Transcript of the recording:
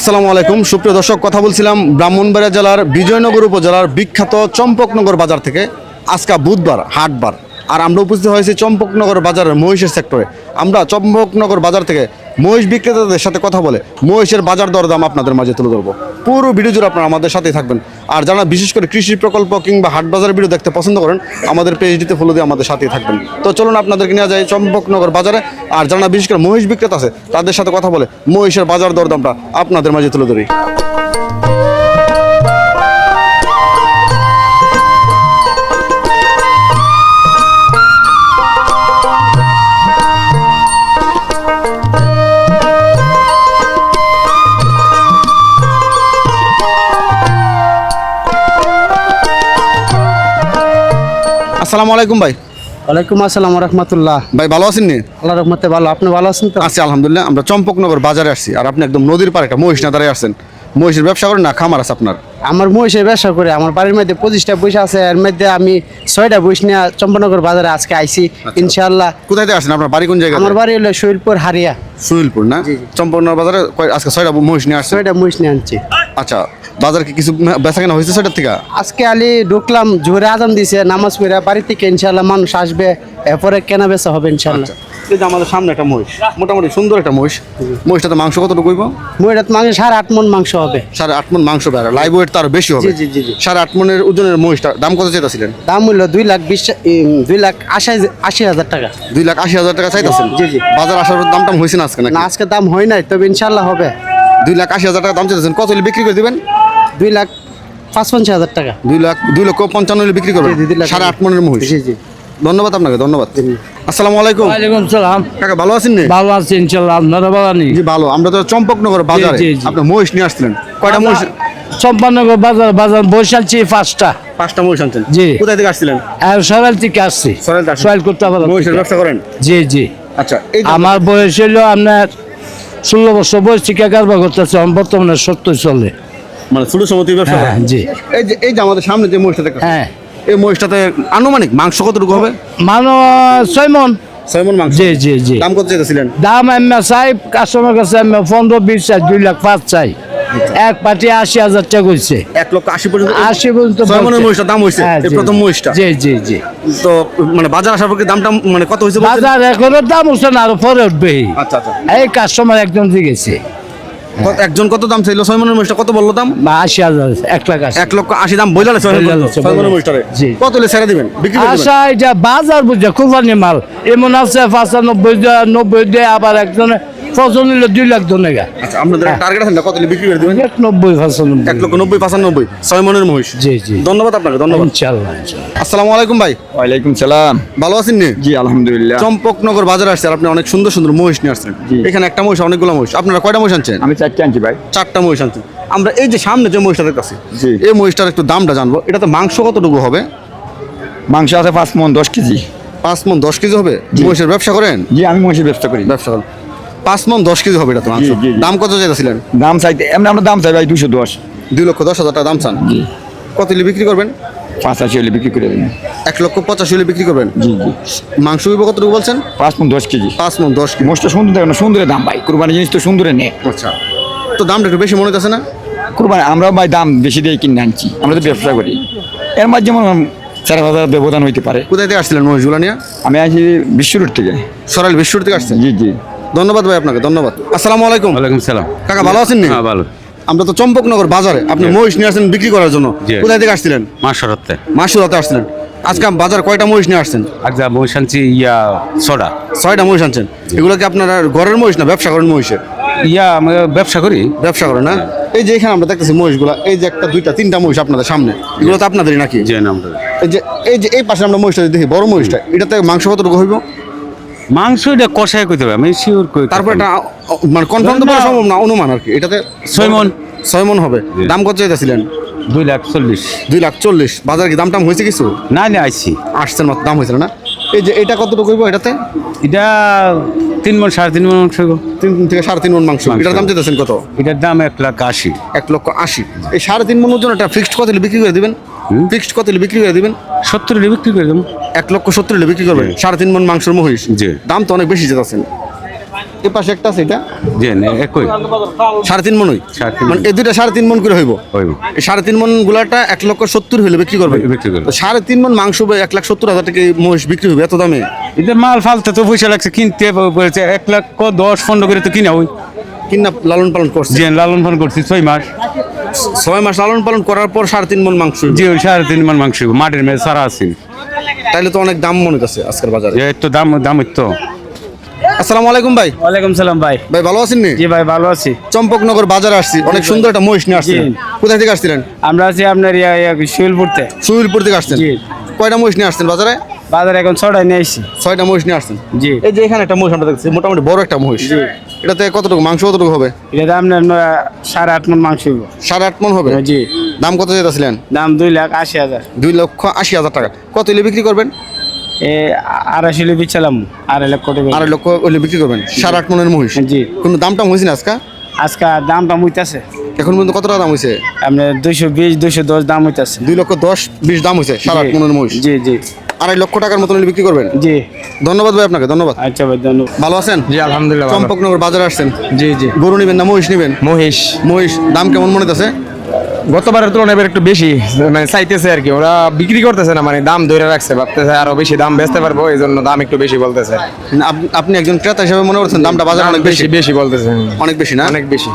আসসালামু আলাইকুম সুপ্রিয় দর্শক, কথা বলছিলাম ব্রাহ্মণবাড়িয়া জেলার বিজয়নগর উপজেলার বিখ্যাত চম্পকনগর বাজার থেকে। আজকে বুধবার হাটবার, আর আমরা উপস্থিত হয়েছি চম্পকনগর বাজারের মহিষের সেক্টরে। আমরা চম্পকনগর বাজার থেকে মহিষ বিক্রেতাদের সাথে কথা বলে মহিষের বাজার দরদাম আপনাদের মাঝে তুলে ধরবো। পুরো ভিডিও জুড়ে আপনারা আমাদের সাথেই থাকবেন। আর যারা বিশেষ করে কৃষি প্রকল্প কিংবা হাট বাজার ভিডিও দেখতে পছন্দ করেন, আমাদের পেজটিতে ফলো দিয়ে আমাদের সাথেই থাকবেন। তো চলুন আপনাদেরকে নিয়ে যাই চম্পকনগর বাজারে। আর যারা বিশেষ করে মহিষ বিক্রেতা আছে তাদের সাথে কথা বলে মহিষের বাজার দরদামটা আপনাদের মাঝে তুলে ধরি। আসসালামু আলাইকুম ভাই। ওয়ালাইকুম আসসালাম রহমতুল্লাহ। ভাই ভালো আছেন নি? আল্লাহ রহমতে ভালো, আপনি ভালো আছেন তো? আছি আলহামদুলিল্লাহ। আমরা চম্পকনগর বাজারে আসছি, আর আপনি একদম নদীর পাড়ে একটা মহিষ না দাঁড়িয়ে আসছেন। মহিষের ব্যবসা করেন না খামার আছে আপনার? আমার মহিষের ব্যবসা করে আমার বাড়ির মধ্যে 25টা বইস আছে, এর মধ্যে আমি 6টা বইস নিয়ে চম্পনগর বাজারে আজকে আইছি ইনশাআল্লাহ। কোথায় থেকে আসছেন? আপনার বাড়ি কোন জায়গায়? আমার বাড়ি হলো শৈলপুর হারিয়া। সুইলপুর না? চম্পকনগর বাজারে আজকে 6টা মহিষ নিয়ে আসছেন? 6টা মহিষ নিয়ে আনছি। আচ্ছা, বাজার কি কিছু বেচা কেনা হয়েছে সেটার থেকে? আজকে আলি ঢুকলাম, জোহরে আজান দিছে, নামাজ পড়ে বাড়ি থেকে ইনশাআল্লাহ মানুষ আসবে, এরপরে কেনা বেচা হবে ইনশাআল্লাহ। এই যে আমাদের সামনে একটা মহিষ, মোটামুটি সুন্দর একটা মহিষ। মহিষটাতে মাংস কতটুকু হইব? মহিষাত মাংস 8.5 মণ মাংস হবে। 8.5 মণ মাংস বেড়া, লাইভ ওয়েট তার বেশি হবে। জি জি জি জি। 8.5 মণের ওজনের মহিষটা দাম কত চাইতেছিলেন? দাম হইলো 2,80,000 টাকা। 2,80,000 টাকা চাইতেছেন? জি জি। বাজার আসার পর দাম হয়েছে না আজকে নাকি? না, আজকে দাম হয় নাই, তবে ইনশাআল্লাহ হবে। 2,80,000 টাকা দাম চাইতেছেন, কত হলে বিক্রি করে দিবেন? 2,55,000 টাকা। 2,55,000 হলে বিক্রি করবেন? জি, 2,00,000 8.5 মণের মহিষ। জি জি। ধন্যবাদ আপনাকে, ধন্যবাদ। আসসালামু আলাইকুম। ওয়ালাইকুম সালাম। কাকা ভালো আছেন নি? ভালো আছি ইনশাআল্লাহ, আপনারা ভালো আছেন? জি ভালো। আমরা তো চম্পকনগর বাজারে জি, জি। আপনি মহিষ নিয়ে আসছিলেন, কয়টা মহিষ? চম্পানগর বাজার বৈশালছি 5টা। 5টা মহিষ আনছেন? জি। কোথায় থেকে আসছিলেন? আর সরাইল থেকে আসছি। সরাইল থেকে আসছেন? সরাইল করতে পারো। মহিষের ব্যবসা করেন? জি জি। আচ্ছা, এই যে আমার বয়স হলো আপনার 16 বছর বয়স থেকে কারবার করতেছে, বর্তমানে 70 চলে। মানে ছোট সমিতির ব্যবসা হ্যাঁ করেন? জি। এই যে আমাদের সামনে যে মহিষটা দেখতেছেন, হ্যাঁ, এই মহিষটাতে আনুমানিক মাংস কতটুকু হবে? মানো 6 মণ। 6 মণ মাংস? জি জি জি। দাম কত চাইতেছিলেন? দাম আমি চাই কাস্টমার কাছে, আমি 15-20 চাই, 2,05,000 চাই। এক পাটি 80,000 টাকা কইছে। 1,80,000 পর্যন্ত? 80 পর্যন্ত 6 মণের বলছে। মহিষটা দাম হয়েছে হ্যাঁ, এই জি, প্রথম মহিষটা? জি জি জি। তো মানে বাজার আসার পর কি দামটা মানে কত হয়েছে বলছেন? বাজার এখনো দাম উঠছে না, আরো পরে উঠবে। আচ্ছা আচ্ছা। এই কাস্টমার একজন দিয়েছে একজন কত দাম চাইলো? 6 মণের মহিষটা কত বললো দাম? 80,000, 1,80,000। 1,80,000 দাম বইলা না? 6 মণের মহিষটারে জি। কত হলে ছেড়ে দিবেন, বিক্রি করে দিবেন? আশা এটা বাজার বুঝে কুরবানি মাল এমন আছে 95 দেয়, আবার একজনে ফসল নিলে 2 লাখ টাকা। আচ্ছা, আপনাদের টার্গেট আছে না কত হলে বিক্রি করে দিবেন? 90-95। 1,90,95 6 মণের মহিষ। জি জি। ধন্যবাদ আপনাকে, ধন্যবাদ। ইনশাআল্লাহ। আসসালামু আলাইকুম ভাই। ওয়ালাইকুম সালাম। ভালো আছেন নি? জি আলহামদুলিল্লাহ। চম্পকনগর বাজারে আসছেন, আপনি অনেক সুন্দর সুন্দর মহিষ নিয়ে আসছেন। জি। এখানে একটা মহিষ, অনেকগুলো মহিষ। আপনারা কয়টা মহিষ আনছেন? আমি 4টা আনছি ভাই। 4টা মহিষ আনছেন। আমরা এই যে সামনে যে মহিষটা দেখতেছি, জি। এই মহিষটার একটু দামটা জানবো। এটাতে মাংস কতটুকু হবে? মাংস আছে 5 মণ 10 কেজি। 5 মণ 10 কেজি হবে? জি। মহিষের ব্যবসা করেন? জি আমি মহিষের ব্যবসা করি। ব্যবসা করেন। 5 মণ 10 কেজি হবে এটাতে মাংস। জি, জি, জি। দাম কত চাইতেছিলেন? দাম চাইতে এমনি আমরা দাম চাই ভাই 210। 2,10,000 টাকা দাম চান? জি। কত হলে বিক্রি করবেন? 85 হলে বিক্রি করে দেবেন। 1,85,000 হলে বিক্রি করবেন? জি জি। মাংস হইব কতটুকু বলছেন? 5 মণ 10 কেজি। 5 মণ 10 কেজি। মোষটা সুন্দর দেখো না, সুন্দরের দাম ভাই, কুরবানি জিনিস তো সুন্দরে নেই। আচ্ছা, তো দামটা একটু বেশি মনে হচ্ছে না? কুরবানি আমরা ভাই দাম বেশি দিয়ে কিনে আনছি, আমরা তো ব্যবসা করি, এর মাঝে যেমন 4,000 ব্যবধান হইতে পারে। কোথায় থেকে আসছিলেন মহিষগুলা নিয়ে? আমি আছি বিশ্ব রোড থেকে। সরাইল বিশ্ব থেকে আসছেন? জি জি। ধন্যবাদ ভাই আপনাকে, ধন্যবাদ। আসসালামু আলাইকুম। ওয়ালাইকুম সালাম। কাকা ভালো আছেন নি? হ্যাঁ ভালো। আমরা তো চম্পকনগর বাজারে, আপনি মহিষ নিয়ে আসছেন বিক্রি করার জন্য। জি। কোথায় থেকে আসছিলেন? মাসরতে মাসুরাতে আসছিলেন। আজকে বাজার কয়টা মহিষ নিয়ে আসছেন? আচ্ছা বৈশাঞ্চি সোডা 6টা মহিষ আনছেন। এগুলো কি আপনারা ঘরের মহিষ না ব্যবসা করেন মহিষের? আমি ব্যবসা করি। ব্যবসা করেন না? এই যে এখানে আমরা দেখতেছি মহিষগুলা, এই যে একটা 2টা 3টা মহিষ আপনাদের সামনে, এগুলো তো আপনাদেরই নাকি? যে নামটা এই পাশে আমরা মহিষটা দেখি, বড় মহিষটা, এটাতে মাংস কতটুকু হইব? মাংস এটা কষাই করতে হবে, আমি শিওর করি। তারপর এটা মানে কনফার্ম তো বলা সম্ভব না, অনুমান আর কি। এটাতে 6 মণ। 6 মণ হবে। জি। দাম কত চাইতেছিলেন? 2,40,000। 2,40,000। বাজার কি দাম টাম হয়েছে কিছু? না না আইছি আসছেন মাত্র, দাম হয়েছিল না? এই যে এটা কতটুকু হইব? এটাতে এটা 3 মণ 3.5 মণ মাংস। 3 থেকে 3.5 মণ মাংস। এটার দাম চাইতেছেন কত? এটার দাম 1,80,000। 1,80,000। এই 3.5 মণের জন্য এটা ফিক্সড কত হলে বিক্রি করে দিবেন? ফিক্সড কত হলে বিক্রি করে দিবেন? 70 হলে বিক্রি করে দেবো। 1,70,000 হলে বিক্রি করবেন? 3.5 মণ মাংসের মহিষ। জি। দাম তো অনেক বেশি যেতেছেন। এ পাশে একটা আছে এটা জি একই 3.5 মন হই 3.5 মানে এই দুইটা 3.5 মন করে হইব হইব। এই 3.5 মন গুলাটা 1,70,000 হইলে বিক্রি করবে বিক্রি করবে। 3.5 মন মাংস 1,70,000 টাকা এই মহিষ বিক্রি হবে এত দামে? এটা মাল ফালতে তো পয়সা লাগছে কিনতে বলছে 1,10,15 করে তো কিনা হই। কিনা লালন পালন করছে জি লালন পালন করছি 6 মাস। 6 মাস লালন পালন করার পর 3.5 মন মাংস হইব। জি ওই 3.5 মণ মাংস হইব। মাটির মেয়ে সারা আছে তাইলে তো অনেক দাম মনে হচ্ছে আজকের বাজারে। এর তো দাম তো। আসসালামু আলাইকুম ভাই। ওয়ালাইকুম সালাম ভাই। ভাই ভালো আছেন নি? জি ভাই ভালো আছি। চম্পকনগর বাজারে আসছি, অনেক সুন্দর একটা মহিষ নিয়ে আসছিলেন। কোথায় থেকে আসছিলেন? আমরা আছি আপনার শিলপুরতে। সুইলপুর থেকে আসছেন। জি। কয়টা মহিষ নিয়ে আসছেন বাজারে? বাজারে এখন 6টায় নিয়ে আসছি। 6টা মহিষ নিয়ে আসছেন। জি। এই যে এখানে একটা মহিষ আমরা দেখছি, মোটামুটি বড় একটা মহিষ। এটাতে কতটুকু মাংস কতটুকু হবে? এটা আপনার 8.5 মণ মাংস হইব। 8.5 মন হবে। জি। দাম কত চাইতেছিলেন? দাম 2,80,000। 2,80,000 টাকা। কত হলে বিক্রি করবেন? 2.5 হলে বেচালাম, 2.5 লক্ষ টাকা। 2.5 লক্ষ হলে বিক্রি করবেন 8.5 মনের মহিষ। জি। কোনো দামটা হয়েছে না আজকে? আজকে দামটা মুইতাছে এখন পর্যন্ত কত টাকা দাম হয়েছে? আপনার 220, 210 দাম হইতাছে। 2,10,20 দাম হয়েছে 8.5 মনের মহিষ। জি জি 2.5 লক্ষ টাকার মতন হলে বিক্রি করবেন। জি। ধন্যবাদ ভাই আপনাকে, ধন্যবাদ। আচ্ছা ভাই ধন্যবাদ। ভালো আছেন? জি আলহামদুলিল্লাহ চম্পকনগর বাজারে আসছেন। জি জি গরু নেবেন না মহিষ নেবেন? মহিষ মহিষ দাম কেমন মনে হচ্ছে? গতবারের তুলনায় এবার একটু বেশি মানে চাইতেছে আর কি, ওরা বিক্রি করতেছে না, মানে দাম ধরে রাখছে, ভাবতেছে আরো বেশি দাম বেচতে পারবো, এই জন্য দাম একটু বেশি বলতেছে। আপনি একজন ক্রেতা হিসেবে মনে করছেন দামটা বাজারে অনেক বেশি? বেশি বলতেছে, অনেক বেশি না? অনেক বেশি।